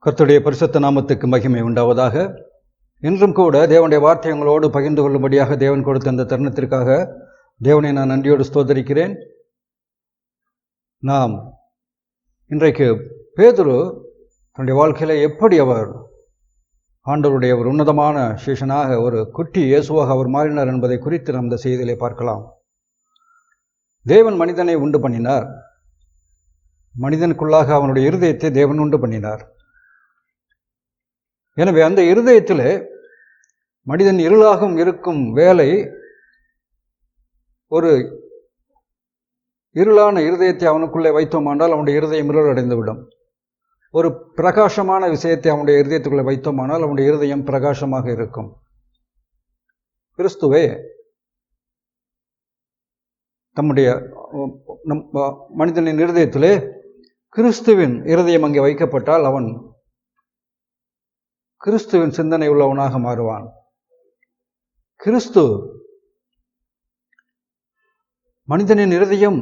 கர்த்தருடைய பரிசுத்த நாமத்துக்கு மகிமை உண்டாவதாக. இன்றும் கூட தேவனுடைய வார்த்தை உங்களோடு பகிர்ந்து கொள்ளும்படியாக தேவன் கொடுத்த அந்த தருணத்திற்காக தேவனை நான் நன்றியோடு ஸ்தோத்தரிக்கிறேன். நாம் இன்றைக்கு பேதுரு தன்னுடைய வாழ்க்கையில எப்படி அவர் ஆண்டவருடைய ஒரு உன்னதமான சீஷனாக, ஒரு குட்டி இயேசுவாக அவர் மாறினார் என்பதை குறித்து நாம் இந்த செய்தியிலே பார்க்கலாம். தேவன் மனிதனை உண்டு பண்ணினார். மனிதனுக்குள்ளாக அவனுடைய இருதயத்தை தேவன் உண்டு பண்ணினார். எனவே அந்த இருதயத்தில் மனிதன் இருளாகவும் இருக்கும் வேலை, ஒரு இருளான இருதயத்தை அவனுக்குள்ளே வைத்தோமானால் அவனுடைய இருதயம் இருள் அடைந்துவிடும். ஒரு பிரகாசமான விஷயத்தை அவனுடைய இருதயத்துக்குள்ளே வைத்தோமானால் அவனுடைய இருதயம் பிரகாசமாக இருக்கும். கிறிஸ்துவே தம்முடைய மனிதனின் இருதயத்திலே கிறிஸ்துவின் இருதயம் அங்கே வைக்கப்பட்டால் அவன் கிறிஸ்துவின் சிந்தனை உள்ளவனாக மாறுவான். கிறிஸ்து மனிதனின் இருதயம்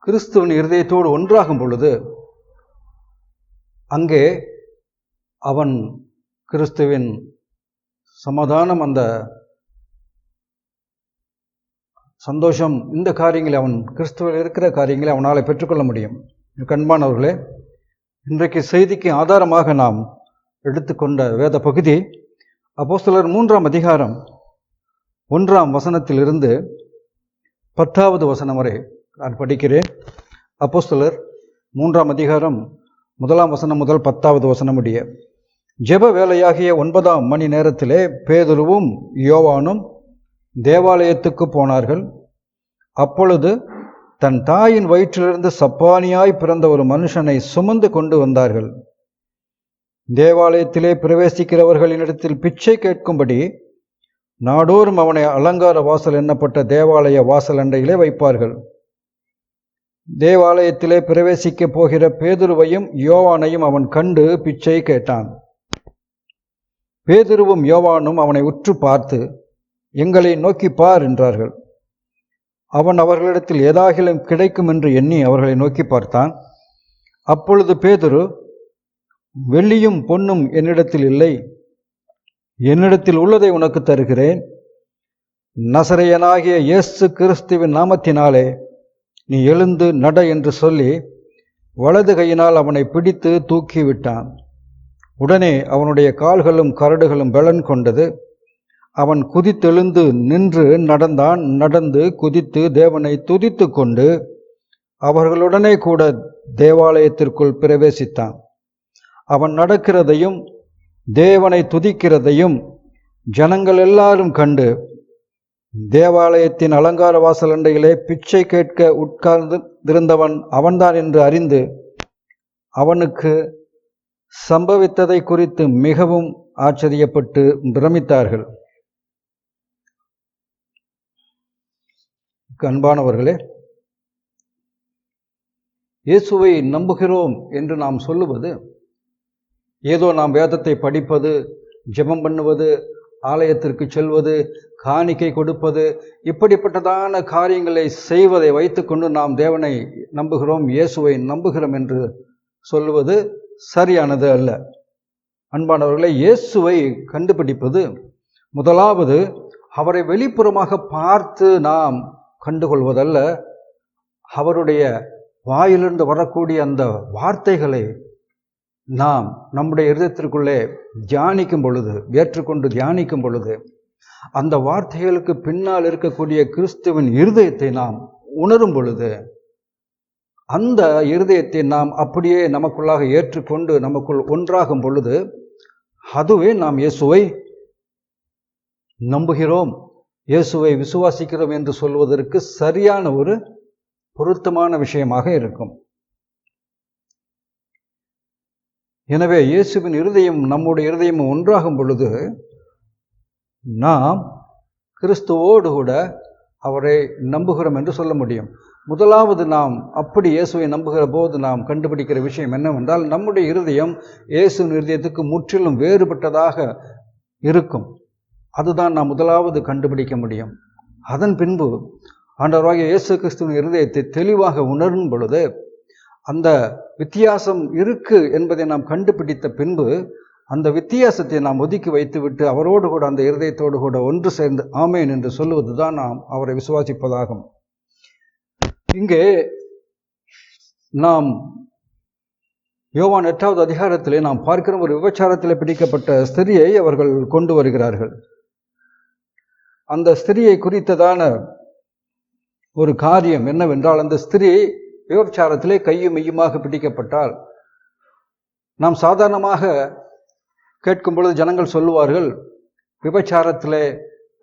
கிறிஸ்துவின் இருதயத்தோடு ஒன்றாகும் பொழுது அங்கே அவன் கிறிஸ்துவின் சமாதானம், அந்த சந்தோஷம், இந்த காரியங்களை அவன் கிறிஸ்துவில் இருக்கிற காரியங்களை அவனால் பெற்றுக்கொள்ள முடியும். அன்பானவர்களே, இன்றைக்கு செய்திக்கு ஆதாரமாக நாம் எடுத்துக்கொண்ட வேத பகுதி அப்போஸ்தலர் 3ஆம் அதிகாரம் 1ஆம் வசனத்திலிருந்து 10வது வசனம் வரை நான் படிக்கிறேன். அப்போஸ்தலர் 3ஆம் அதிகாரம் 1ஆம் வசனம் முதல் 10வது வசனம் உடைய. ஜெப வேலையாகிய 9ஆம் மணி நேரத்திலே பேதுருவும் யோவானும் தேவாலயத்துக்கு போனார்கள். அப்பொழுது தன் தாயின் வயிற்றிலிருந்து சப்பானியாய் பிறந்த ஒரு மனுஷனை சுமந்து கொண்டு வந்தார்கள். தேவாலயத்திலே பிரவேசிக்கிறவர்களினிடத்தில் பிச்சை கேட்கும்படி நாடோறும் அவனை அலங்கார வாசல் எண்ணப்பட்ட தேவாலய வாசல் அண்டையிலே வைப்பார்கள். தேவாலயத்திலே பிரவேசிக்க போகிற பேதுருவையும் யோவானையும் அவன் கண்டு பிச்சை கேட்டான். பேதுருவும் யோவானும் அவனை உற்று பார்த்து, எங்களை நோக்கி பார் என்றார்கள். அவன் அவர்களிடத்தில் ஏதாகிலும் கிடைக்கும் என்று எண்ணி அவர்களை நோக்கி பார்த்தான். அப்பொழுது பேதுரு, வெள்ளியும் பொன்னும் என்னிடத்தில் இல்லை, என்னிடத்தில் உள்ளதை உனக்கு தருகிறேன். நசரேயனாகிய இயேசு கிறிஸ்துவின் நாமத்தினாலே நீ எழுந்து நட என்று சொல்லி வலது கையினால் அவனை பிடித்து தூக்கிவிட்டான். உடனே அவனுடைய கால்களும் கரடுகளும் பலன் கொண்டது. அவன் குதித்தெழுந்து நின்று நடந்தான். நடந்து குதித்து தேவனை துதித்து கொண்டு அவர்களுடனே கூட தேவாலயத்திற்குள் பிரவேசித்தான். அவன் நடக்கிறதையும் தேவனை துதிக்கிறதையும் ஜனங்கள் எல்லாரும் கண்டு, தேவாலயத்தின் அலங்கார வாசல் அண்டையிலே பிச்சை கேட்க உட்கார்ந்திருந்தவன் அவன்தான் என்று அறிந்து அவனுக்கு சம்பவித்ததை குறித்து மிகவும் ஆச்சரியப்பட்டு பிரமித்தார்கள். அன்பானவர்களே, இயேசுவை நம்புகிறோம் என்று நாம் சொல்லுவது ஏதோ நாம் வேதத்தை படிப்பது, ஜெபம் பண்ணுவது, ஆலயத்திற்கு செல்வது, காணிக்கை கொடுப்பது, இப்படிப்பட்டதான காரியங்களை செய்வதை வைத்துக்கொண்டு நாம் தேவனை நம்புகிறோம், இயேசுவை நம்புகிறோம் என்று சொல்லுவது சரியானது அல்ல. அன்பானவர்களை, இயேசுவை கண்டுபிடிப்பது முதலாவது அவரை வெளிப்புறமாக பார்த்து நாம் கண்டுகொள்வதல்ல, அவருடைய வாயிலிருந்து வரக்கூடிய அந்த வார்த்தைகளை நாம் நம்முடைய இருதயத்திற்குள்ளே தியானிக்கும் பொழுது, ஏற்றுக்கொண்டு தியானிக்கும் பொழுது, அந்த வார்த்தைகளுக்கு பின்னால் இருக்கக்கூடிய கிறிஸ்துவின் இருதயத்தை நாம் உணரும் பொழுது, அந்த இருதயத்தை நாம் அப்படியே நமக்குள்ளாக ஏற்றுக்கொண்டு நமக்குள் ஒன்றாகும் பொழுது, அதுவே நாம் இயேசுவை நம்புகிறோம், இயேசுவை விசுவாசிக்கிறோம் என்று சொல்வதற்கு சரியான ஒரு பொருத்தமான விஷயமாக இருக்கும். எனவே இயேசுவின் இருதயம் நம்முடைய இருதயமும் ஒன்றாகும் பொழுது நாம் கிறிஸ்துவோடு கூட அவரை நம்புகிறோம் என்று சொல்ல முடியும். முதலாவது நாம் அப்படி இயேசுவை நம்புகிற போது நாம் கண்டுபிடிக்கிற விஷயம் என்னவென்றால், நம்முடைய இருதயம் இயேசுவின் இருதயத்துக்கு முற்றிலும் வேறுபட்டதாக இருக்கும். அதுதான் நாம் முதலாவது கண்டுபிடிக்க முடியும். அதன் பின்பு ஆண்டவராகிய இயேசு கிறிஸ்துவின் இருதயத்தை தெளிவாக உணரும் பொழுது அந்த வித்தியாசம் இருக்கு என்பதை நாம் கண்டுபிடித்த பின்பு அந்த வித்தியாசத்தை நாம் ஒதுக்கி வைத்துவிட்டு அவரோடு கூட அந்த இருதயத்தோடு கூட ஒன்று சேர்ந்து ஆமேன் என்று சொல்லுவதுதான் நாம் அவரை விசுவாசிப்பதாகும். இங்கே நாம் யோவான் 8வது அதிகாரத்திலே நாம் பார்க்கிற ஒரு விபச்சாரத்தில் பிடிக்கப்பட்ட ஸ்திரியை அவர்கள் கொண்டு வருகிறார்கள். அந்த ஸ்திரியை குறித்ததான ஒரு காரியம் என்னவென்றால், அந்த ஸ்திரீ விபச்சாரத்திலே கையும் மெய்யுமாக பிடிக்கப்பட்டால், நாம் சாதாரணமாக கேட்கும் பொழுது ஜனங்கள் சொல்லுவார்கள், விபச்சாரத்திலே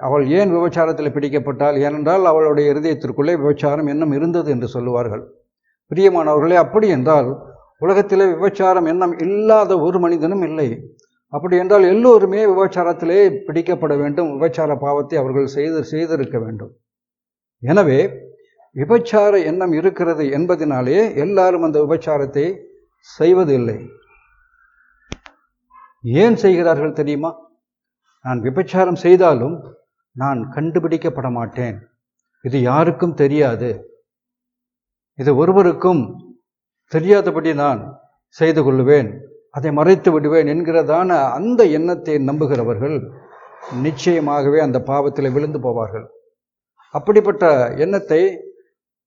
அவள் ஏன் விபச்சாரத்தில் பிடிக்கப்பட்டாள்? ஏனென்றால் அவளுடைய இருதயத்திற்குள்ளே விபச்சாரம் எண்ணம் இருந்தது என்று சொல்லுவார்கள். பிரியமானவர்களே, அப்படி என்றால் உலகத்திலே விபச்சாரம் எண்ணம் இல்லாத ஒரு மனிதனும் இல்லை. அப்படி என்றால் எல்லோருமே விபச்சாரத்திலே பிடிக்கப்பட வேண்டும், விபச்சார பாவத்தை அவர்கள் செய்திருக்க வேண்டும். எனவே விபச்சார எண்ணம் இருக்கிறது என்பதனாலே எல்லாரும் அந்த விபச்சாரத்தை செய்வதில்லை. ஏன் செய்கிறார்கள் தெரியுமா? நான் விபச்சாரம் செய்தாலும் நான் கண்டுபிடிக்கப்பட மாட்டேன், இது யாருக்கும் தெரியாது, இது ஒருவருக்கும் தெரியாதபடி நான் செய்து கொள்ளுவேன், அதை மறைத்து விடுவேன் என்கிறதான அந்த எண்ணத்தை நம்புகிறவர்கள் நிச்சயமாகவே அந்த பாவத்தில் விழுந்து போவார்கள். அப்படிப்பட்ட எண்ணத்தை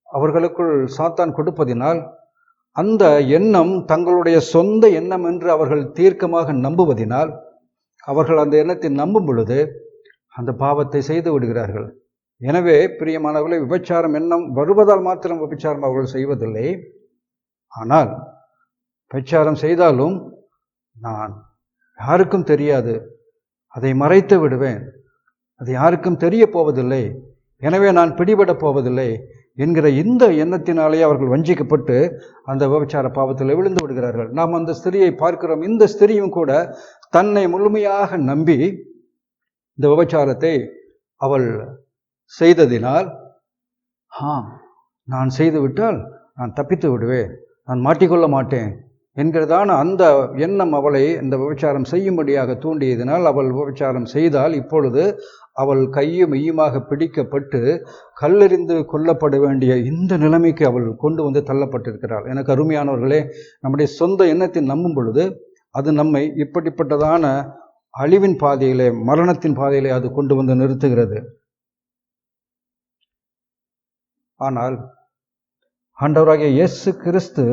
அவர்களுக்குள் சாத்தான் கொடுப்பதினால் அந்த எண்ணம் தங்களுடைய சொந்த எண்ணம் என்று அவர்கள் தீர்க்கமாக நம்புவதினால் அவர்கள் அந்த எண்ணத்தை நம்பும் பொழுது அந்த பாவத்தை செய்து விடுகிறார்கள். எனவே பிரியமானவர்களே, விபச்சாரம் எண்ணம் வருவதால் மாத்திரம் விபச்சாரம் அவர்கள் செய்வதில்லை. ஆனால் விபச்சாரம் செய்தாலும் நான் யாருக்கும் தெரியாது, அதை மறைத்து விடுவேன், அது யாருக்கும் தெரிய போவதில்லை, எனவே நான் பிடிபடப் போவதில்லை என்கிற இந்த எண்ணத்தினாலே அவர்கள் வஞ்சிக்கப்பட்டு அந்த விபச்சார பாவத்தில் விழுந்து விடுகிறார்கள். நாம் அந்த ஸ்திரியை பார்க்கிறோம். இந்த ஸ்திரியும் கூட தன்னை முழுமையாக நம்பி இந்த விபச்சாரத்தை அவள் செய்ததினால், நான் செய்துவிட்டால் நான் தப்பித்து விடுவேன், நான் மாட்டிக்கொள்ள மாட்டேன் என்கிறதான அந்த எண்ணம் அவளை இந்த விபச்சாரம் செய்யும்படியாக தூண்டியதினால் அவள் விபச்சாரம் செய்தால் இப்பொழுது அவள் கையும் மெய்யுமாக பிடிக்கப்பட்டு கல்லெறிந்து கொல்லப்பட வேண்டிய இந்த நிலைமைக்கு அவள் கொண்டு வந்து தள்ளப்பட்டிருக்கிறாள். எனக்கு அருமையானவர்களே, நம்முடைய சொந்த எண்ணத்தை நம்பும் பொழுது அது நம்மை இப்படிப்பட்டதான அழிவின் பாதையிலே, மரணத்தின் பாதையிலே அது கொண்டு வந்து நிறுத்துகிறது. ஆனால் ஆண்டவராகிய இயேசு கிறிஸ்து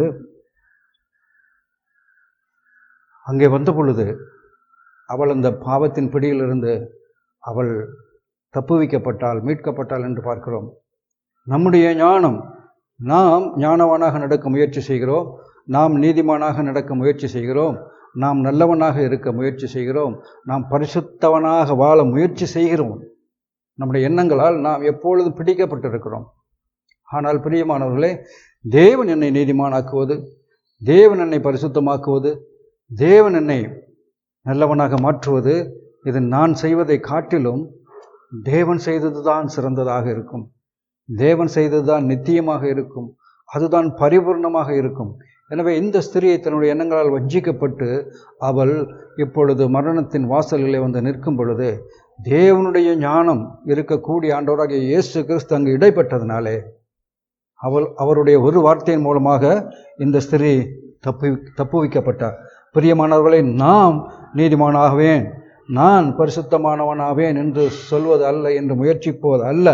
அங்கே வந்த பொழுது அவள் அந்த பாவத்தின் பிடியிலிருந்து அவள் தப்புவிக்கப்பட்டாள், மீட்கப்பட்டாள் என்று பார்க்கிறோம். நம்முடைய ஞானம், நாம் ஞானவானாக நடக்க முயற்சி செய்கிறோம், நாம் நீதிமானாக நடக்க முயற்சி செய்கிறோம், நாம் நல்லவனாக இருக்க முயற்சி செய்கிறோம், நாம் பரிசுத்தவனாக வாழ முயற்சி செய்கிறோம். நம்முடைய எண்ணங்களால் நாம் எப்பொழுதும் பிடிக்கப்பட்டிருக்கிறோம். ஆனால் பிரியமானவர்களே, தேவன் என்னை நீதிமானாக்குவது, தேவன் என்னை பரிசுத்தமாக்குவது, தேவன் என்னை நல்லவனாக மாற்றுவது, இது நான் செய்வதை காட்டிலும் தேவன் செய்ததுதான் சிறந்ததாக இருக்கும், தேவன் செய்ததுதான் நித்தியமாக இருக்கும், அதுதான் பரிபூர்ணமாக இருக்கும். எனவே இந்த ஸ்திரியை தன்னுடைய எண்ணங்களால் வஞ்சிக்கப்பட்டு அவள் இப்பொழுது மரணத்தின் வாசலிலே வந்து நிற்கும் பொழுது தேவனுடைய ஞானம் இருக்கக்கூடிய ஆண்டவராகிய இயேசு கிறிஸ்து அங்கு இடைப்பட்டதினாலே அவருடைய ஒரு வார்த்தையின் மூலமாக இந்த ஸ்திரீ தப்புவிக்கப்பட்டார். பிரியமானவர்களை, நாம் நீதிமானாவேன், நான் பரிசுத்தமானவனாவேன் என்று சொல்வது அல்ல, என்று முயற்சிப்பது அல்ல.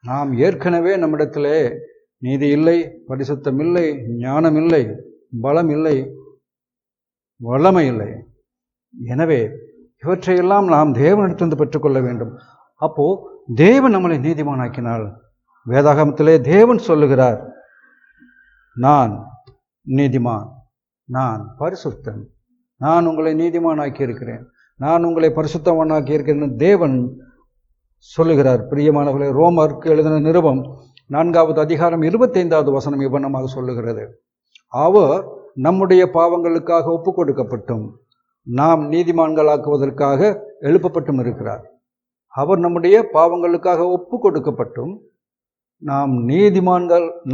நாம் ஏற்கனவே நம்மிடத்திலே நீதி இல்லை, பரிசுத்தம் இல்லை, ஞானம் இல்லை, பலம் இல்லை, வல்லமை இல்லை. எனவே இவற்றையெல்லாம் நாம் தேவனிடத்திலிருந்து பெற்றுக்கொள்ள வேண்டும். அப்போ தேவன் நம்மளை நீதிமானாக்கினால், வேதாகமத்திலே தேவன் சொல்லுகிறார், நான் நீதிமான், நான் பரிசுத்தன், நான் உங்களை நீதிமானாக்கி இருக்கிறேன், நான் உங்களை பரிசுத்தமானாக்கி இருக்கிறேன் தேவன் சொல்லுகிறார். பிரியமானவர்களே, ரோமருக்கு எழுதின நிருபம் 4வது அதிகாரம் 25வது வசனம் இவ்வண்ணமாக சொல்லுகிறது, அவர் நம்முடைய பாவங்களுக்காக ஒப்பு கொடுக்கப்பட்டும் நாம் நீதிமான்களாக்குவதற்காக எழுப்பப்பட்டும் இருக்கிறார். அவர் நம்முடைய பாவங்களுக்காக ஒப்பு கொடுக்கப்பட்டும் நாம்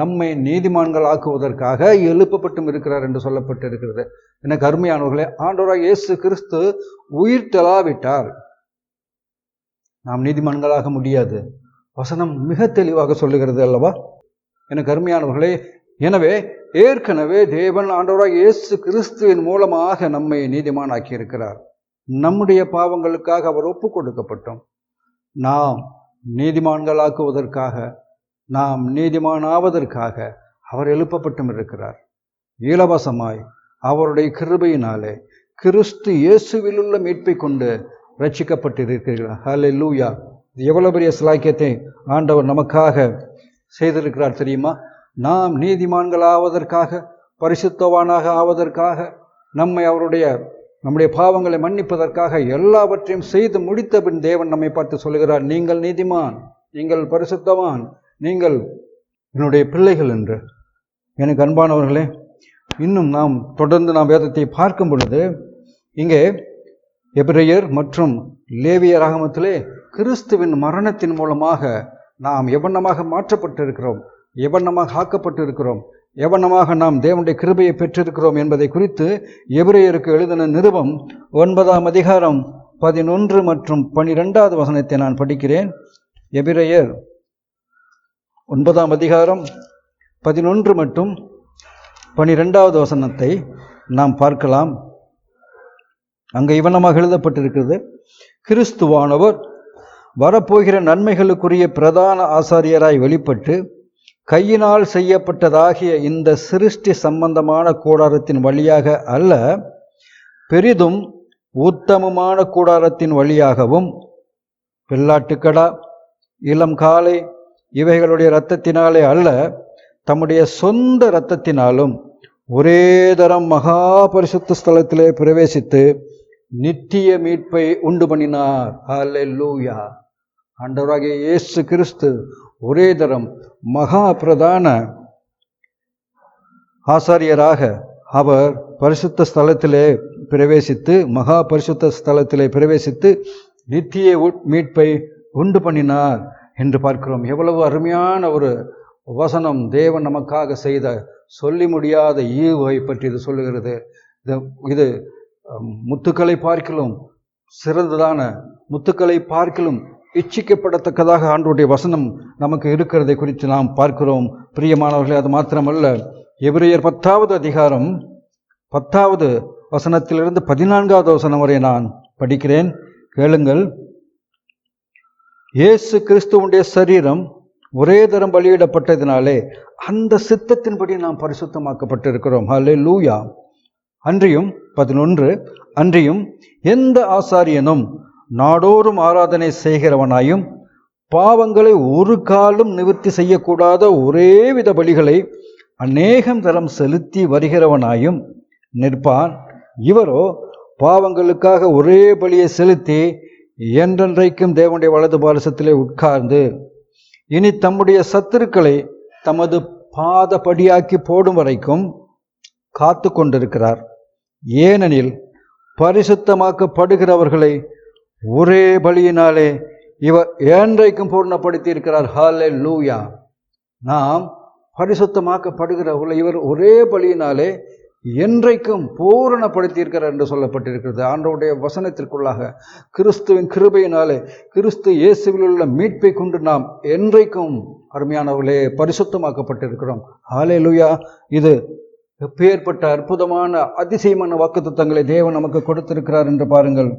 நம்மை நீதிமான்கள் ஆக்குவதற்காக எழுப்பப்பட்டும் இருக்கிறார் என்று சொல்லப்பட்டிருக்கிறது. எனக்கு அருமையானவர்களே, ஆண்டவராகிய இயேசு கிறிஸ்து உயிர்த்தெழாவிட்டால் நாம் நீதிமான்களாக முடியாது. வசனம் மிக தெளிவாக சொல்லுகிறது அல்லவா? எனக்கு அருமையானவர்களே, எனவே ஏற்கனவே தேவன் ஆண்டவராக இயேசு கிறிஸ்துவின் மூலமாக நம்மை நீதிமானாக்கி இருக்கிறார். நம்முடைய பாவங்களுக்காக அவர் ஒப்பு கொடுக்கப்பட்டோம். நாம் நீதிமான்களாக்குவதற்காக, நாம் நீதிமானாவதற்காக அவர் எழுப்பப்பட்டும் இருக்கிறார். இலவசமாய் அவருடைய கிருபையினாலே கிறிஸ்து இயேசுவில் உள்ள மீட்பை கொண்டு ரட்சிக்கப்பட்டிருக்கிறீர்கள். ஹல்லேலூயா! எவ்வளவு பெரிய சிலாக்கியத்தை ஆண்டவர் நமக்காக செய்திருக்கிறார் தெரியுமா? நாம் நீதிமான்களாவதற்காக, பரிசுத்தவானாக ஆவதற்காக, நம்முடைய பாவங்களை மன்னிப்பதற்காக எல்லாவற்றையும் செய்து முடித்த பின் தேவன் நம்மை பார்த்து சொல்கிறார், நீங்கள் நீதிமான், நீங்கள் பரிசுத்தவான், நீங்கள் என்னுடைய பிள்ளைகள் என்று. எனக்கு அன்பானவர்களே, இன்னும் நாம் தொடர்ந்து வேதத்தை பார்க்கும் பொழுது இங்கே எபிரெயர் மற்றும் லேவியராகமத்திலே கிறிஸ்துவின் மரணத்தின் மூலமாக நாம் எவண்ணமாக மாற்றப்பட்டிருக்கிறோம், எவண்ணமாக ஆக்கப்பட்டிருக்கிறோம், எவண்ணமாக நாம் தேவனுடைய கிருபையை பெற்றிருக்கிறோம் என்பதை குறித்து எபிரெயருக்கு எழுதின நிருபம் 9ஆம் அதிகாரம் 11 மற்றும் 12வது வசனத்தை நான் படிக்கிறேன். எபிரெயர் 9ஆம் அதிகாரம் 11 மற்றும் 12வது வசனத்தை நாம் பார்க்கலாம். அங்கே இவனமாக எழுதப்பட்டிருக்கிறது, கிறிஸ்துவானவர் வரப்போகிற நன்மைகளுக்குரிய பிரதான ஆசாரியராய் வெளிப்பட்டு கையினால் செய்யப்பட்டதாகிய இந்த சிருஷ்டி சம்பந்தமான கூடாரத்தின் வழியாக அல்ல, பெரிதும் உத்தமமான கூடாரத்தின் வழியாகவும் வெள்ளாட்டுக்கடா, இளம் காளை இவைகளுடைய இரத்தத்தினாலே அல்ல, தம்முடைய சொந்த இரத்தத்தினாலும் ஒரே தரம் மகா பரிசுத்த ஸ்தலத்திலே பிரவேசித்து நித்திய மீட்பை உண்டு பண்ணினார். ஹல்லேலூயா! ஆண்டவராகிய இயேசு கிறிஸ்து ஒரே தரம் மகா பிரதான ஆசாரியராக அவர் பரிசுத்த ஸ்தலத்திலே பிரவேசித்து, மகா பரிசுத்த ஸ்தலத்திலே பிரவேசித்து நித்திய மீட்பை உண்டு பண்ணினார் என்று பார்க்கிறோம். எவ்வளவு அருமையான ஒரு வசனம் தேவன் நமக்காக செய்த சொல்லி முடியாத ஈவை பற்றி இது சொல்லுகிறது. இது முத்துக்களை பார்க்கிலும் சிறந்ததான, முத்துக்களை பார்க்கிலும் இச்சிக்கப்படத்தக்கதாக ஆண்டவருடைய வசனம் நமக்கு இருக்கிறதை குறித்து நாம் பார்க்கிறோம். பிரியமானவர்களே, அது மாத்திரமல்ல, எபிரெயர் 10வது அதிகாரம் 10வது வசனத்திலிருந்து 14வது வசனம் வரை நான் படிக்கிறேன், கேளுங்கள். இயேசு கிறிஸ்துவுடைய சரீரம் ஒரே தரம் பலியிடப்பட்டதினாலே அந்த சித்தத்தின்படி நாம் பரிசுத்தமாக்கப்பட்டிருக்கிறோம். ஹல்லேலூயா! அன்றியும் 11, அன்றியும் எந்த ஆசாரியனும் நாடோறும் ஆராதனை செய்கிறவனாயும் பாவங்களை ஒரு காலும் நிவர்த்தி செய்யக்கூடாத ஒரே வித பலிகளை அநேகம் தரம் செலுத்தி வருகிறவனாயும் நிற்பான். இவரோ பாவங்களுக்காக ஒரே பலியை செலுத்தி என்றென்றைக்கும் தேவனுடைய வலது பாரசத்திலே உட்கார்ந்து இனி தம்முடைய சத்துருக்களை தமது பாதபடியாக்கி போடும் வரைக்கும் காத்து கொண்டிருக்கிறார். ஏனெனில் பரிசுத்தமாக்கப்படுகிறவர்களை ஒரே பலியினாலே இவர் என்றைக்கும் பூர்ணப்படுத்தி இருக்கிறார். ஹல்லேலூயா! நாம் பரிசுத்தமாக்கப்படுகிறவர்களை இவர் ஒரே பலியினாலே என்றைக்கும் பூரணப்படுத்தி இருக்கிறார் என்று சொல்லப்பட்டிருக்கிறது. ஆண்டவருடைய வசனத்திற்குள்ளாக கிறிஸ்துவின் கிருபையினாலே, கிறிஸ்து இயேசுவில் உள்ள மீட்பை கொண்டு நாம் என்றைக்கும் அருமையானவர்களே பரிசுத்தமாக்கப்பட்டிருக்கிறோம். ஹல்லேலூயா! இது எப்பேற்பட்ட அற்புதமான அதிசயமான வாக்குத்தத்தங்களை தேவன் நமக்கு கொடுத்திருக்கிறார் என்று பாருங்கள்.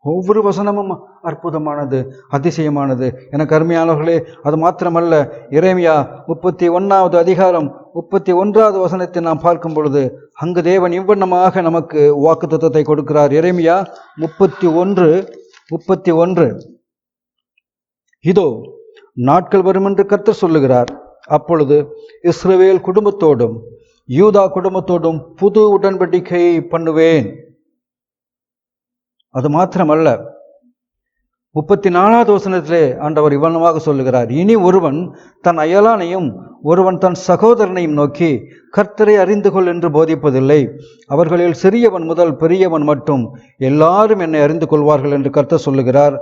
ஒவ்வொரு வசனமும் அற்புதமானது, அதிசயமானது. எனக்கு அருமையானவர்களே, அது மாத்திரமல்ல, எரேமியா 31வது அதிகாரம் 31வது வசனத்தை நாம் பார்க்கும் பொழுது அங்கு தேவன் இவ்வண்ணமாக நமக்கு வாக்குத்தத்தத்தை கொடுக்கிறார். எரேமியா 31:31, இதோ நாட்கள் வரும் என்று கர்த்தர் சொல்லுகிறார், அப்பொழுது இஸ்ரவேல் குடும்பத்தோடும் யூதா குடும்பத்தோடும் புது உடன்படிக்கை பண்ணுவேன். அது மாத்திரமல்ல, 34வது வசனத்திலே ஆண்டவர் இவ்வளவாக சொல்லுகிறார், இனி ஒருவன் தன் அயலானையும் ஒருவன் தன் சகோதரனையும் நோக்கி கர்த்தரை அறிந்து கொள் என்று போதிப்பதில்லை. அவர்களில் சிறியவன் முதல் பெரியவன் மட்டும் எல்லாரும் என்னை அறிந்து கொள்வார்கள் என்று கர்த்தர் சொல்லுகிறார்.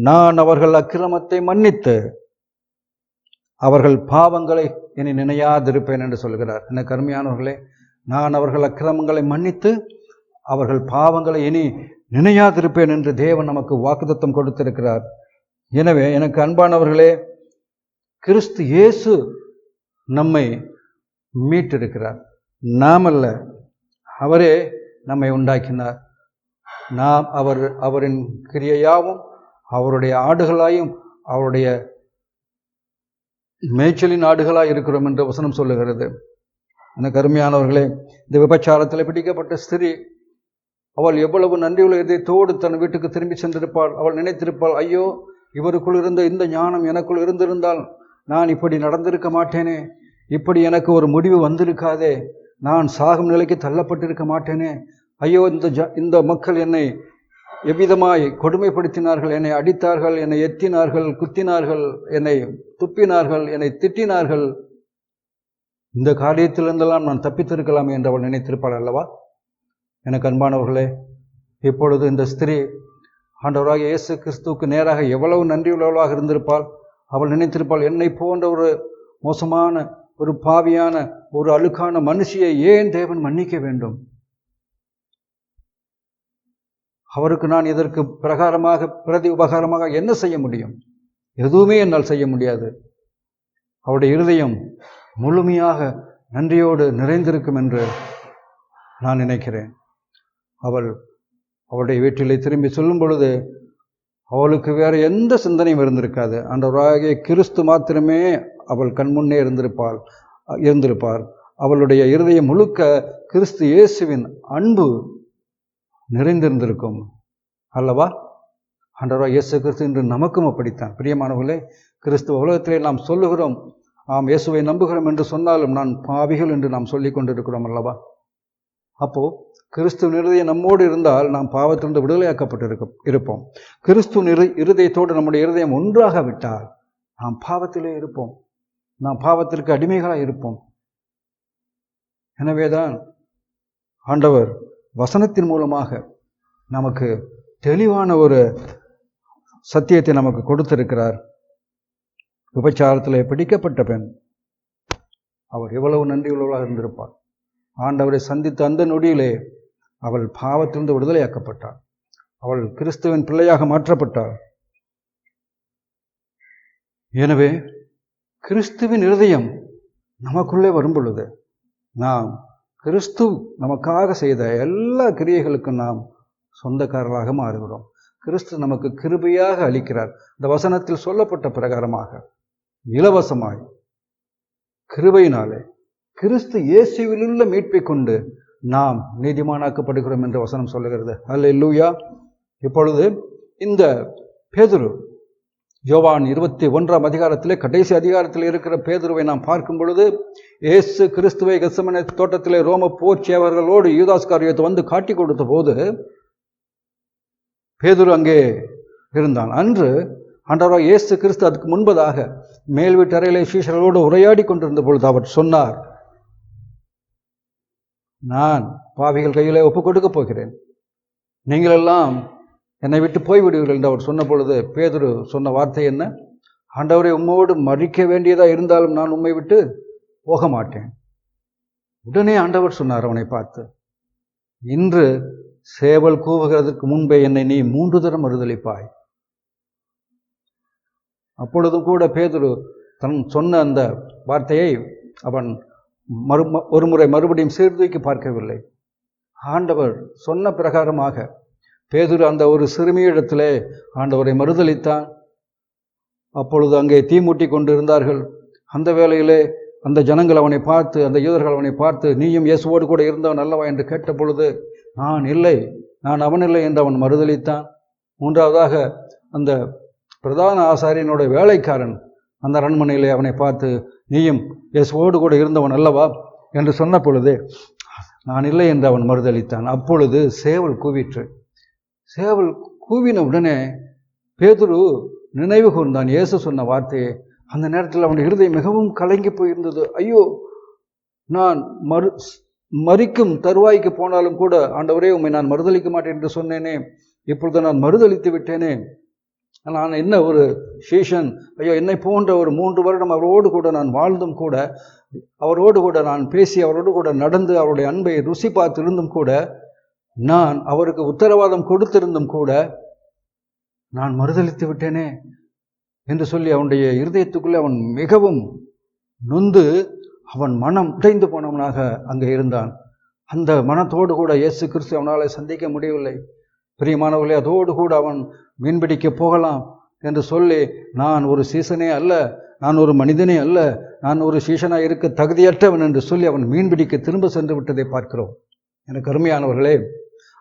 நான் அவர்கள் அக்கிரமத்தை மன்னித்து அவர்கள் பாவங்களை இனி நினையாதிருப்பேன் என்று சொல்கிறார். எனக்கு அருமையானவர்களே, நான் அவர்கள் அக்கிரமங்களை மன்னித்து அவர்கள் பாவங்களை இனி நினையாதிருப்பேன் என்று தேவன் நமக்கு வாக்குத்தத்தம் கொடுத்திருக்கிறார். எனவே எனக்கு அன்பானவர்களே, கிறிஸ்து இயேசு நம்மை மீட்டிருக்கிறார். நாமல்ல, அவரே நம்மை உண்டாக்கினார். நாம் அவரின் கிரியையாவும் அவருடைய ஆடுகளாயும் அவருடைய மேய்ச்சலின் ஆடுகளாய் இருக்கிறோம் என்று வசனம் சொல்லுகிறது. எனக்கு அருமையானவர்களே, இந்த விபச்சாரத்தில் பிடிக்கப்பட்ட ஸ்திரீ அவள் எவ்வளவு நன்றியுள்ள இதயத்தோடு தன் வீட்டுக்கு திரும்பி சென்றிருப்பாள். அவள் நினைத்திருப்பாள், ஐயோ, இவருக்குள் இருந்த இந்த ஞானம் எனக்குள் இருந்திருந்தால் நான் இப்படி நடந்திருக்க மாட்டேனே, இப்படி எனக்கு ஒரு முடிவு வந்திருக்காதே, நான் சாகும் நிலைக்கு தள்ளப்பட்டிருக்க மாட்டேனே, ஐயோ, இந்த மக்கள் என்னை எவ்விதமாய் கொடுமைப்படுத்தினார்கள், என்னை அடித்தார்கள், என்னை எத்தினார்கள், குத்தினார்கள், என்னை துப்பினார்கள், என்னை திட்டினார்கள், இந்த காரியத்திலிருந்தெல்லாம் நான் தப்பித்திருக்கலாமே என்று அவள் நினைத்திருப்பாள் அல்லவா? எனக்கு அன்பானவர்களே, இப்பொழுது இந்த ஸ்திரீ ஆண்டவராகிய இயேசு கிறிஸ்துவுக்கு நேராக எவ்வளவு நன்றியுள்ளவளாக இருந்திருப்பாள். அவள் நினைத்திருப்பாள், என்னை போன்ற ஒரு மோசமான, ஒரு பாவியான, ஒரு அழுக்கான மனுஷியை ஏன் தேவன் மன்னிக்க வேண்டும்? அவருக்கு நான் இதற்கு பிரதி உபகாரமாக என்ன செய்ய முடியும்? எதுவுமே என்னால் செய்ய முடியாது. அவருடைய இருதயம் முழுமையாக நன்றியோடு நிறைந்திருக்கும் என்று நான் நினைக்கிறேன். அவளுடைய வீட்டிலே திரும்பி சொல்லும் பொழுது அவளுக்கு வேறு எந்த சிந்தனையும் இருந்திருக்காது. ஆண்டவராகிய கிறிஸ்து மாத்திரமே அவள் கண்முன்னே இருந்திருப்பார். அவளுடைய இருதயம் முழுக்க கிறிஸ்து இயேசுவின் அன்பு நிறைந்திருந்திருக்கும் அல்லவா? ஆண்டவராகிய இயேசு கிறிஸ்து இன்று நமக்கும் அப்படித்தான். பிரியமானவர்களே, கிறிஸ்துவ உலகத்திலே நாம் சொல்லுகிறோம், ஆம், இயேசுவை நம்புகிறோம் என்று சொன்னாலும் நான் பாவிகள் என்று நாம் சொல்லிக் கொண்டிருக்கிறோம் அல்லவா? அப்போ கிறிஸ்துவின் இருதயம் நம்மோடு இருந்தால் நாம் பாவத்திலிருந்து விடுதலையாக்கப்பட்டு இருப்போம். கிறிஸ்துவின் இருதயத்தோடு நம்முடைய இருதயம் ஒன்றாக விட்டால் நாம் பாவத்திலே இருப்போம், நாம் பாவத்திற்கு அடிமைகளாக இருப்போம். எனவேதான் ஆண்டவர் வசனத்தின் மூலமாக நமக்கு தெளிவான ஒரு சத்தியத்தை நமக்கு கொடுத்திருக்கிறார். விபச்சாரத்திலே பிடிக்கப்பட்ட பெண் அவர் எவ்வளவு நன்றி உள்ளவளாக இருந்திருப்பார். ஆண்டவரை சந்தித்த அந்த நொடியிலே அவள் பாவத்திலிருந்து விடுதலையாக்கப்பட்டாள். அவள் கிறிஸ்துவின் பிள்ளையாக மாற்றப்பட்டாள். எனவே கிறிஸ்துவின் இருதயம் நமக்குள்ளே வரும் பொழுது நாம் கிறிஸ்து நமக்காக செய்த எல்லா கிரியைகளுக்கும் நாம் சொந்தக்காரர்களாக மாறுகிறோம். கிறிஸ்து நமக்கு கிருபையாக அளிக்கிறார். இந்த வசனத்தில் சொல்லப்பட்ட பிரகாரமாக இலவசமாய் கிருபையினாலே கிறிஸ்து இயேசுவிலுள்ள மீட்பை கொண்டு நாம் நீதிமானாக்கப்படுகிறோம் என்று வசனம் சொல்லுகிறது. அல்லேலூயா. இப்பொழுது இந்த பேதுரு யோவான் 21ஆம் அதிகாரத்திலே கடைசி அதிகாரத்தில் இருக்கிற பேதுருவை நாம் பார்க்கும் பொழுது, இயேசு கிறிஸ்துவை கெத்செமனே தோட்டத்திலே ரோம போர்ச்சியவர்களோடு யூதாஸ்காரியோத்து வந்து காட்டி கொடுத்த போது பேதுரு அங்கே இருந்தான். அன்று ஆண்டவராகிய இயேசு கிறிஸ்து அதுக்கு முன்பதாக மேல் வீட்டறையிலே சீஷர்களோடு உரையாடி கொண்டிருந்த பொழுது அவர் சொன்னார், நான் பாவிகள் கையிலே ஒப்புக் கொடுக்க போகிறேன், நீங்களெல்லாம் என்னை விட்டு போய்விடுவீர்கள் என்று அவர் சொன்ன பொழுது பேதுரு சொன்ன வார்த்தை என்ன? ஆண்டவரை, உம்மோடு மறிக்க வேண்டியதா இருந்தாலும் நான் உம்மை விட்டு போக மாட்டேன். உடனே ஆண்டவர் சொன்னார் அவனை பார்த்து, இன்று சேவல் கூவுகிறதுக்கு முன்பே என்னை நீ 3 தரம் மறுதலிப்பாய். அப்பொழுதும் கூட பேதுரு தன் சொன்ன அந்த வார்த்தையை அவன் ஒரு முறை மறுபடியும் சீர்தூக்கி பார்க்கவில்லை. ஆண்டவர் சொன்ன பிரகாரமாக பேதுரு அந்த ஒரு சிறுமியிடத்திலே ஆண்டவரை மறுதலித்தான். அப்பொழுது அங்கே தீ மூட்டி கொண்டு இருந்தார்கள். அந்த வேளையிலே அந்த ஜனங்கள் அவனை பார்த்து, அந்த யூதர்கள் அவனை பார்த்து, நீயும் இயேசுவோடு கூட இருந்தவன் அல்லவா என்று கேட்ட பொழுது, நான் இல்லை, நான் அவனில்லை என்று அவன் மறுதலித்தான். மூன்றாவதாக அந்த பிரதான ஆசாரியனோட வேலைக்காரன் அந்த அரண்மனையிலே அவனை பார்த்து, நீயும் இயேசுவோடு கூட இருந்தவன் அல்லவா என்று சொன்ன பொழுது, நான் இல்லை என்று அவன் மறுதலித்தான். அப்பொழுது சேவல் கூவிற்று. சேவல் கூவின உடனே பேதுரு நினைவு கூர்ந்தான் இயேசு சொன்ன வார்த்தையை. அந்த நேரத்தில் அவனுடைய இருதயம் மிகவும் கலங்கி போயிருந்தது. ஐயோ, நான் மரிக்கும் தருவாய்க்கு போனாலும் கூட ஆண்டவரே, உம்மை நான் மறுதலிக்க மாட்டேன் என்று சொன்னேனே, இப்பொழுது நான் மறுதலித்து விட்டேனே, நான் என்ன ஒரு சீஷன், ஐயோ, என்னை போன்ற ஒரு 3 வருடம் அவரோடு கூட நான் வாழ்ந்தும் கூட, அவரோடு கூட நான் பேசி, அவரோடு கூட நடந்து, அவருடைய அன்பை ருசி பார்த்திருந்தும் கூட, நான் அவருக்கு உத்தரவாதம் கொடுத்திருந்தும் கூட நான் மறுதலித்து விட்டேனே என்று சொல்லி அவனுடைய இருதயத்துக்குள்ளே அவன் மிகவும் நொந்து அவன் மனம் உடைந்து போனவனாக அங்கே இருந்தான். அந்த மனத்தோடு கூட இயேசு கிறிஸ்து அவனால் சந்திக்க முடியவில்லை. பிரியமானவர்களே, அதோடு கூட அவன் மீன்பிடிக்க போகலாம் என்று சொல்லி, நான் ஒரு சீசனே அல்ல, நான் ஒரு மனிதனே அல்ல, நான் ஒரு சீசனாக இருக்க தகுதியற்றவன் என்று சொல்லி அவன் மீன்பிடிக்க திரும்ப சென்று விட்டதை பார்க்கிறோம். எனக்கு அருமையானவர்களே,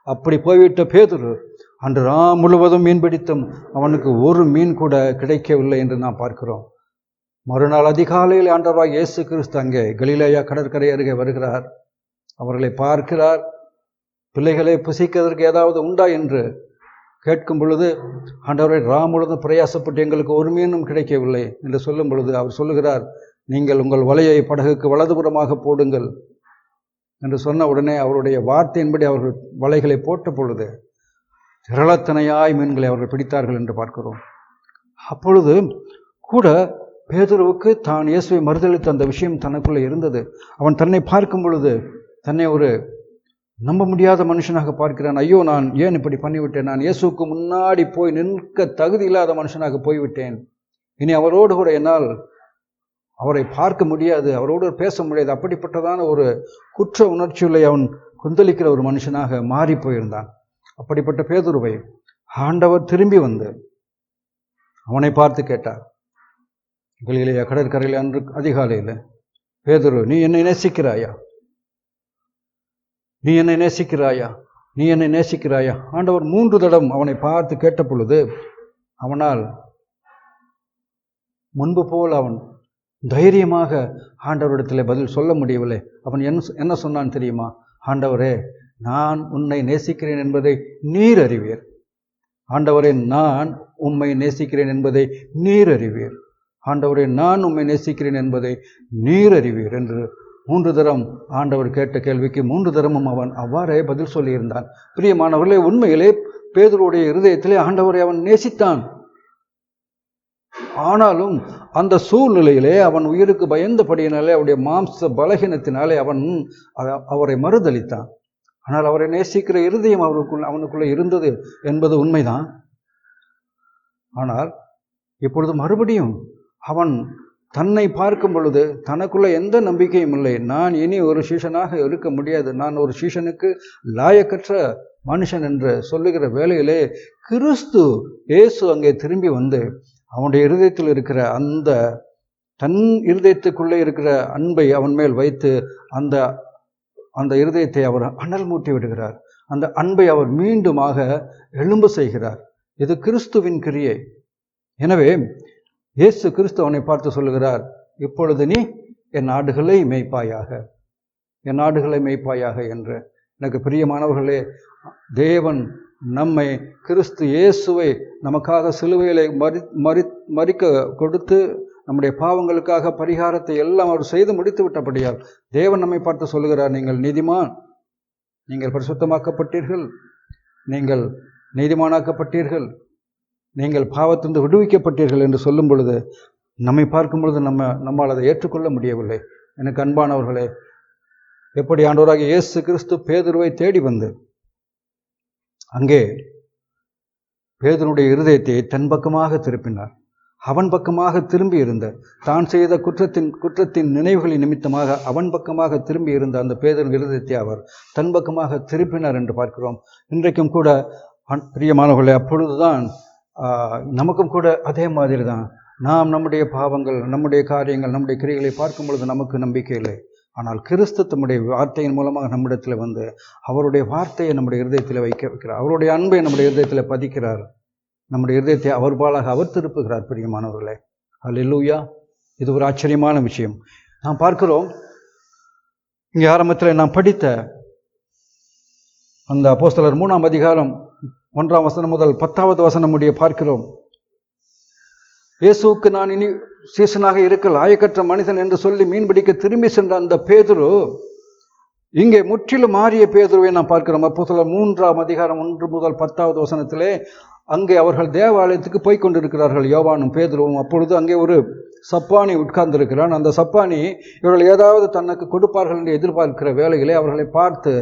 அப்படி போய்விட்ட பேதுரு அன்று ராம் முழுவதும் மீன் பிடித்தும் அவனுக்கு ஒரு மீன் கூட கிடைக்கவில்லை என்று நாம் பார்க்கிறோம். மறுநாள் அதிகாலையில் ஆண்டவராகிய இயேசு கிறிஸ்து அங்கே கலிலேயா கடற்கரை அருகே வருகிறார். அவர்களை பார்க்கிறார். பிள்ளைகளை புசிக்கிறதற்கு ஏதாவது உண்டா என்று கேட்கும் பொழுது, ஆண்டவரை ராம் முழுவதும் பிரயாசப்பட்டு எங்களுக்கு ஒரு மீனும் கிடைக்கவில்லை என்று சொல்லும் பொழுது அவர் சொல்லுகிறார், நீங்கள் உங்கள் வலையை படகுக்கு வலதுபுறமாக போடுங்கள் என்று சொன்ன உடனே அவருடைய வார்த்தையின்படி அவர்கள் வலைகளை போட்ட பொழுது திரளத்தனையாய் மீன்களை அவர்கள் பிடித்தார்கள் என்று பார்க்கிறோம். அப்பொழுது கூட பேதுருவுக்கு தான் இயேசுவை மறுதளித்த அந்த விஷயம் தனக்குள்ளே இருந்தது. அவன் தன்னை பார்க்கும் பொழுது தன்னை ஒரு நம்ப முடியாத மனுஷனாக பார்க்கிறான். ஐயோ, நான் ஏன் இப்படி பண்ணிவிட்டேன், நான் இயேசுக்கு முன்னாடி போய் நிற்க தகுதி இல்லாத மனுஷனாக போய்விட்டேன், இனி அவரோடு கூட என்னால் அவரை பார்க்க முடியாது, அவரோடு பேச முடியாது. அப்படிப்பட்டதான ஒரு குற்ற உணர்ச்சிகளை அவன் கொந்தளிக்கிற ஒரு மனுஷனாக மாறி போயிருந்தான். அப்படிப்பட்ட பேதுருவை ஆண்டவர் திரும்பி வந்து அவனை பார்த்து கேட்டார். கலிலேயா கடற்கரையில் அன்று அதிகாலையில், பேதுரு, நீ என்னை நேசிக்கிறாயா? நீ என்னை நேசிக்கிறாயா? நீ என்னை நேசிக்கிறாயா? ஆண்டவர் 3 தடவை அவனை பார்த்து கேட்ட பொழுது அவனால் முன்பு போல் அவன் தைரியமாக ஆண்டவரிடத்தில் பதில் சொல்ல முடியவில்லை. அவன் என்ன சொன்னான் தெரியுமா? ஆண்டவரே, நான் உன்னை நேசிக்கிறேன் என்பதை நீர் அறிவீர். ஆண்டவரே, நான் உம்மை நேசிக்கிறேன் என்பதை நீர் அறிவீர். ஆண்டவரே, நான் உம்மை நேசிக்கிறேன் என்பதை நீர் அறிவீர் என்று 3 தரம் ஆண்டவர் கேட்ட கேள்விக்கு 3 தரமும் அவன் அவ்வாறே பதில் சொல்லியிருந்தான். பிரியமானவர்களே, உண்மையிலே பேதுருவுடைய இருதயத்திலே ஆண்டவரை அவன் நேசித்தான். ஆனாலும் அந்த சூழ்நிலையிலே அவன் உயிருக்கு பயந்தபடியினாலே, அவருடைய மாம்ச பலகீனத்தினாலே அவன் அவரை மறுதளித்தான். ஆனால் அவரை நேசிக்கிற இருதயம் அவனுக்குள்ளே இருந்தது என்பது உண்மைதான். ஆனால் இப்பொழுது மறுபடியும் அவன் தன்னை பார்க்கும் பொழுது தனக்குள்ள எந்த நம்பிக்கையும் இல்லை. நான் இனி ஒரு சீஷனாக இருக்க முடியாது, நான் ஒரு சீஷனுக்கு லாயக்கற்ற மனுஷன் என்று சொல்லுகிற வேளையிலே கிறிஸ்து இயேசு அங்கே திரும்பி வந்து அவனுடைய இருதயத்தில் இருக்கிற அந்த தன் இருதயத்துக்குள்ளே இருக்கிற அன்பை அவன் மேல் வைத்து அந்த இருதயத்தை அவர் அனல் மூட்டி விடுகிறார். அந்த அன்பை அவர் மீண்டுமாக எழும்ப செய்கிறார். இது கிறிஸ்துவின் கிரியை. எனவே இயேசு கிறிஸ்து அவனை பார்த்து சொல்லுகிறார், இப்பொழுது நீ என் ஆடுகளை மேய்ப்பாயாக, என் ஆடுகளை மேய்ப்பாயாக என்று. எனக்கு பிரியமானவர்களே, தேவன் நம்மை கிறிஸ்து இயேசுவை நமக்காக சிலுவையிலே மரிக்க கொடுத்து நம்முடைய பாவங்களுக்காக பரிகாரத்தை எல்லாம் அவர் செய்து முடித்து விட்டபடியால் தேவன் நம்மை பார்த்து சொல்லுகிறார், நீங்கள் நீதிமான், நீங்கள் பரிசுத்தமாக்கப்பட்டீர்கள், நீங்கள் நீதிமானாக்கப்பட்டீர்கள், நீங்கள் பாவத்திலிருந்து விடுவிக்கப்பட்டீர்கள் என்று சொல்லும் பொழுது நம்மை பார்க்கும் பொழுது நம்மால் அதை ஏற்றுக்கொள்ள முடியவில்லை. எனக்கு அன்பானவர்களே, எப்படி ஆண்டவராகிய இயேசு கிறிஸ்து பேதுருவை தேடி வந்து அங்கே பேதுருடைய இருதயத்தை தன் பக்கமாக திருப்பினார். அவன் பக்கமாக திரும்பி இருந்த தான் செய்த குற்றத்தின் நினைவுகளின் நிமித்தமாக அவன் பக்கமாக திரும்பி இருந்த அந்த பேதுருவின் இருதயத்தை அவர் தன் பக்கமாக திருப்பினார் என்று பார்க்கிறோம். இன்றைக்கும் கூட பிரியமானவர்களே, அப்பொழுதுதான் நமக்கும் கூட அதே மாதிரி தான். நாம் நம்முடைய பாவங்கள், நம்முடைய காரியங்கள், நம்முடைய கிரியைகளை பார்க்கும் பொழுது நமக்கு நம்பிக்கை இல்லை. ஆனால் கிறிஸ்து தம்முடைய வார்த்தையின் மூலமாக நம்மிடத்தில் வந்து அவருடைய வார்த்தையை நம்முடைய இருதயத்தில் வைக்கிறார். அவருடைய அன்பை நம்முடைய இருதயத்தில் பதிக்கிறார். நம்முடைய இருதயத்தை அவர் பாலாக அவர் திருப்புகிறார். பிரியமானவர்களே, அல்லேலூயா! இது ஒரு ஆச்சரியமான விஷயம். நாம் பார்க்கிறோம், இங்கே ஆரம்பத்தில் நாம் படித்த அந்த அப்போஸ்தலர் 3ஆம் அதிகாரம் 1ஆம் வசனம் முதல் 10வது வசனம் முடிய பார்க்கிறோம். இயேசுவுக்கு நான் இனி சீசனாக இருக்க லாயக்கற்ற மனிதன் என்று சொல்லி மீன்பிடிக்க திரும்பி சென்ற அந்த பேதுரு இங்கே முற்றிலும் மாறிய பேதுருவை நாம் பார்க்கிறோம். அப்போஸ்தலர் 3ஆம் அதிகாரம் 1 முதல் 10வது வசனத்திலே அங்கே அவர்கள் தேவாலயத்துக்கு போய் கொண்டிருக்கிறார்கள், யோவானும் பேதுருவும். அப்பொழுது அங்கே ஒரு சப்பானி உட்கார்ந்திருக்கிறான். அந்த சப்பானி இவர்கள் ஏதாவது தனக்கு கொடுப்பார்கள் என்று எதிர்பார்க்கிற வேளையிலே அவர்களை பார்த்து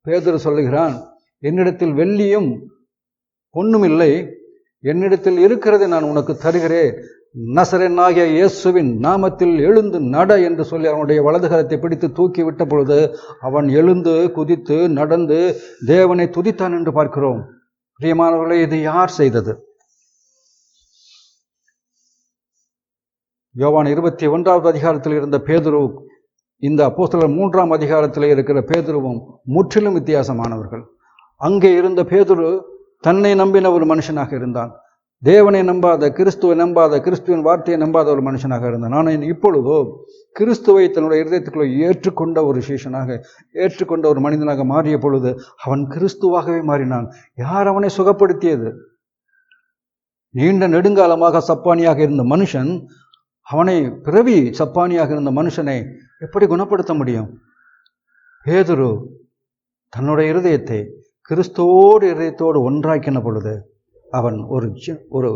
பேதுரு சொல்லுகிறான், என்னிடத்தில் வெள்ளியும் பொன்னும் இல்லை, என்னிடத்தில் இருக்கிறதை நான் உனக்கு தருகிறேன், நசரேயனாகிய இயேசுவின் நாமத்தில் எழுந்து நட என்று சொல்லி அவனுடைய வலதுகரத்தை பிடித்து தூக்கி விட்ட பொழுது அவன் எழுந்து குதித்து நடந்து தேவனை துதித்தான் என்று பார்க்கிறோம். பிரியமானவர்களே, இது யார் செய்தது? யோவான் 21வது அதிகாரத்தில் இருந்த பேதுரு, இந்த அப்போஸ்தலர் 3ஆம் அதிகாரத்தில் இருக்கிற பேதுருவும் முற்றிலும் வித்தியாசமானவர்கள். அங்கே இருந்த பேதுரு தன்னை நம்பின ஒரு மனுஷனாக இருந்தான். தேவனை நம்பாத, கிறிஸ்துவை நம்பாத, கிறிஸ்துவின் வார்த்தையை நம்பாத ஒரு மனுஷனாக இருந்தான். ஆனால் இப்பொழுதோ கிறிஸ்துவை தன்னுடைய இருதயத்துக்குள்ள ஏற்றுக்கொண்ட ஒரு சீஷனாக, ஏற்றுக்கொண்ட ஒரு மனிதனாக மாறிய பொழுது அவன் கிறிஸ்துவாகவே மாறினான். யார் அவனை சுகப்படுத்தியது? நீண்ட நெடுங்காலமாக சப்பானியாக இருந்த மனுஷன், அவனை பிறவி சப்பானியாக இருந்த மனுஷனை எப்படி குணப்படுத்த முடியும்? பேதுரு தன்னுடைய இருதயத்தை கிறிஸ்துவோடு இருதயத்தோடு ஒன்றாக்கின பொழுது அவன் ஒரு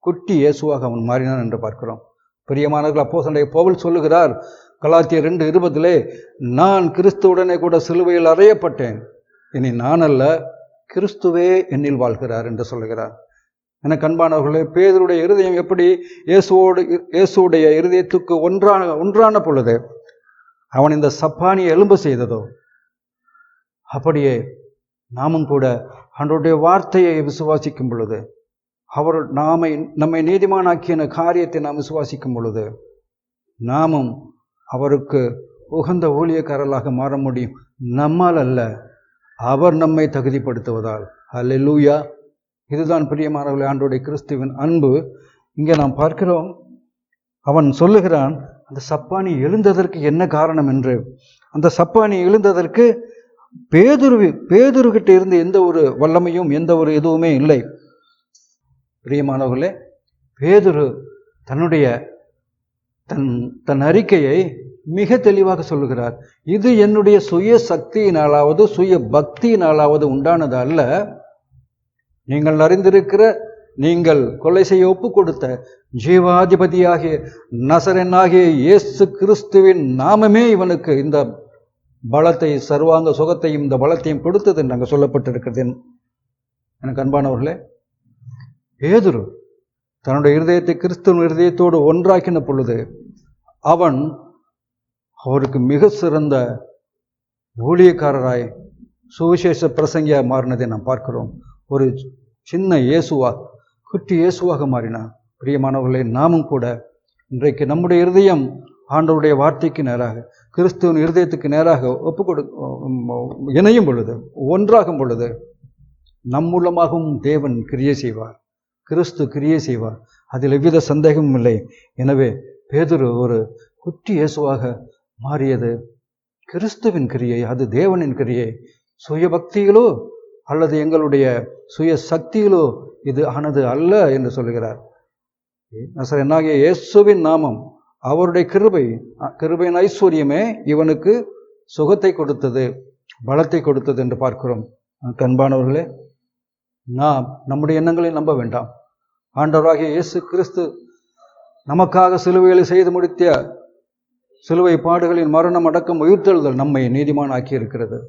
குட்டி இயேசுவாக அவன் மாறினான் என்று பார்க்கிறோம். பிரியமானவர்கள், அப்போஸ்தலனாகிய பவுல் சொல்லுகிறார் கலாத்தியர் 2:20, நான் கிறிஸ்துவுடனே கூட சிலுவையில் அறையப்பட்டேன், இனி நான் அல்ல, கிறிஸ்துவே என்னில் வாழ்கிறார் என்று சொல்லுகிறார். எனக்கு அன்பானவர்களே, பேதுருடைய இருதயம் எப்படி இயேசுடைய இருதயத்துக்கு ஒன்றான பொழுது அவன் இந்த சப்பானியை எலும்ப செய்ததோ, அப்படியே நாமும் கூட ஆண்டவருடைய வார்த்தையை விசுவாசிக்கும் பொழுது, அவர் நம்மை நீதிமானாக்கின காரியத்தை நாம் விசுவாசிக்கும் பொழுது நாமும் அவருக்கு உகந்த ஊழியக்காரர்களாக மாற முடியும். நம்மால் அல்ல, அவர் நம்மை தகுதிப்படுத்துவதால். அல்லேலூயா. இதுதான் பிரியமானவர்களே ஆண்டவருடைய கிறிஸ்துவின் அன்பு. இங்கே நாம் பார்க்கிறோம், அவன் சொல்லுகிறான் அந்த சப்பானி எழுந்ததற்கு என்ன காரணம் என்று. அந்த சப்பானி எழுந்ததற்கு பேதுருகிட்ட இருந்து எந்த ஒரு வல்லமையும் எந்த ஒரு எதுவுமே இல்லை. பிரியமானவர்களே, பேதுரு தன் அறிக்கையை மிக தெளிவாக சொல்லுகிறார். இது என்னுடைய சுய சக்தியினாலாவது சுய பக்தியினாலாவது உண்டானது அல்ல. நீங்கள் அறிந்திருக்கிற, நீங்கள் கொலை செய்ய ஒப்பு கொடுத்த ஜீவாதிபதியாகிய நசரேயனாகிய இயேசு கிறிஸ்துவின் நாமமே இவனுக்கு இந்த பலத்தை, சர்வாங்க சுகத்தையும் இந்த பலத்தையும் கொடுத்தது என்று அங்கே சொல்லப்பட்டிருக்கிறது. எனக்கு அன்பானவர்களே, பேதுரு தன்னுடைய இருதயத்தை கிறிஸ்துவின் இருதயத்தோடு ஒன்றாக்கின பொழுது அவருக்கு மிக சிறந்த ஊழியக்காரராய் சுவிசேஷ பிரசங்கியாக மாறினதை நாம் பார்க்கிறோம். ஒரு சின்ன குட்டி இயேசுவாக மாறினார். பிரியமானவர்களே, நாமும் கூட இன்றைக்கு நம்முடைய இருதயம் ஆண்டவருடைய வார்த்தைக்கு நேராக, கிறிஸ்துவின் இருதயத்துக்கு நேராக இணையும் பொழுது, ஒன்றாகும் பொழுது நம் மூலமாகவும் தேவன் கிரியை செய்வார், கிறிஸ்து கிரியை செய்வார். அதில் எவ்வித சந்தேகமும் இல்லை. எனவே பேதுரு ஒரு குட்டி இயேசுவாக மாறியது கிறிஸ்துவின் கிரியை, அது தேவனின் கிரியை. சுயபக்தியிலோ அல்லது எங்களுடைய சுய சக்தியிலோ இது ஆனது அல்ல என்று சொல்லுகிறார். நசரேயனாகிய இயேசுவின் நாமம், அவருடைய கிருபையின் ஐஸ்வர்யமே இவனுக்கு சுகத்தை கொடுத்தது, பலத்தை கொடுத்தது என்று பார்க்கிறோம். அன்பானவர்களே, நாம் நம்முடைய எண்ணங்களை நம்ப வேண்டாம். ஆண்டவராகிய இயேசு கிறிஸ்து நமக்காக சிலுவைகளை செய்து முடித்த சிலுவை பாடுகளின் மரணம், அடக்கம், உயிர்த்தெழுதல் நம்மை நீதிமான் ஆக்கி இருக்கிறது.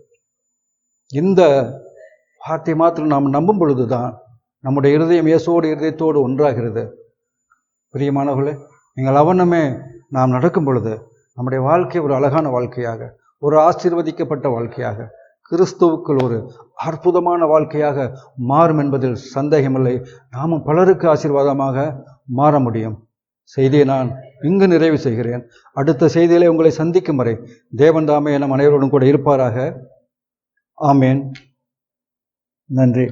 இந்த வார்த்தை மாத்திரம் நாம் நம்பும் பொழுதுதான் நம்முடைய இருதயம் இயேசுவோடு இருதயத்தோடு ஒன்றாகிறது. பிரியமானவர்களே, நீங்கள் அவனமே நாம் நடக்கும் பொழுது நம்முடைய வாழ்க்கை ஒரு அழகான வாழ்க்கையாக, ஒரு ஆசீர்வதிக்கப்பட்ட வாழ்க்கையாக, கிறிஸ்துவுக்குள் ஒரு அற்புதமான வாழ்க்கையாக மாறும் என்பதில் சந்தேகமில்லை. நாமும் பலருக்கு ஆசீர்வாதமாக மாற முடியும். செய்தியை நான் இங்கு நிறைவு செய்கிறேன். அடுத்த செய்தியிலே உங்களை சந்திக்கும் வரை தேவன் தாமே நம் அனைவரோடும் கூட இருப்பாராக. ஆமேன். நன்றி.